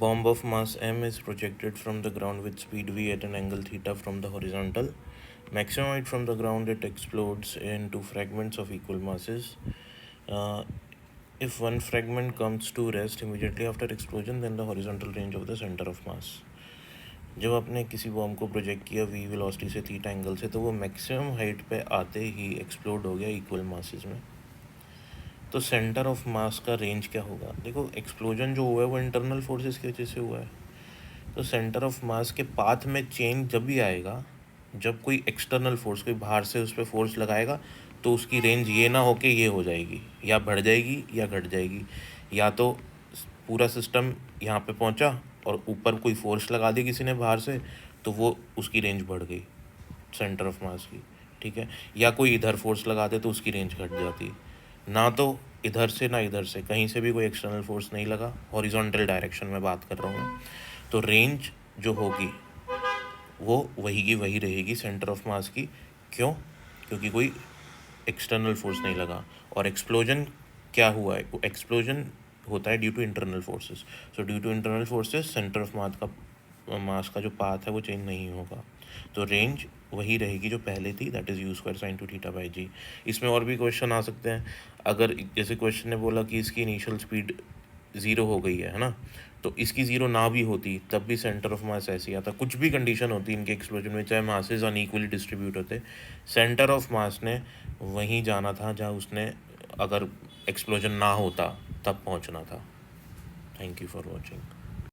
bomb of mass m is projected from the ground with speed v at an angle theta from the horizontal. Maximum height from the ground, it explodes into fragments of equal masses. Uh, if one fragment comes to rest immediately after explosion, then the horizontal range of the center of mass. जब आपने किसी bomb को project किया we velocity से theta angle से, तो वो maximum height पे आते ही एक्सप्लोड हो गया इक्वल मासेस में। तो सेंटर ऑफ मास का रेंज क्या होगा? देखो, एक्सप्लोजन जो हुआ है वो इंटरनल फोर्सेस की वजह से हुआ है, तो सेंटर ऑफ मास के पाथ में चेंज जब भी आएगा, जब कोई एक्सटर्नल फोर्स, कोई बाहर से उस पर फोर्स लगाएगा, तो उसकी रेंज ये ना हो कि ये हो जाएगी, या बढ़ जाएगी या घट जाएगी। या तो पूरा सिस्टम यहाँ पे पहुँचा और ऊपर कोई फोर्स लगा दी किसी ने बाहर से, तो वो उसकी रेंज बढ़ गई सेंटर ऑफ मास की, ठीक है। या कोई इधर फोर्स लगा दे तो उसकी रेंज घट जाती। ना तो इधर से ना इधर से, कहीं से भी कोई एक्सटर्नल फोर्स नहीं लगा, हॉरिजॉन्टल डायरेक्शन में बात कर रहा हूँ, तो रेंज जो होगी वो वही की वही रहेगी सेंटर ऑफ मास की। क्यों? क्योंकि कोई एक्सटर्नल फोर्स नहीं लगा। और एक्सप्लोजन क्या हुआ है? एक्सप्लोजन होता है due to internal forces. So due to internal forces centre of mass का जो पाथ है वो चेंज नहीं होगा, तो रेंज वही रहेगी जो पहले थी, that is u square sine two theta by g. इसमें और भी क्वेश्चन आ सकते हैं। अगर जैसे क्वेश्चन ने बोला कि इसकी इनिशियल स्पीड ज़ीरो हो गई है ना, तो इसकी ज़ीरो ना भी होती तब भी सेंटर ऑफ मास ऐसे ही आता। कुछ भी कंडीशन होती इनके एक्सप्लोजन में, चाहे मासेस अनइक्वली डिस्ट्रीब्यूट होते, सेंटर ऑफ मास ने वहीं जाना था जहाँ उसने, अगर एक्सप्लोजन ना होता तब पहुँचना था। Thank you for watching.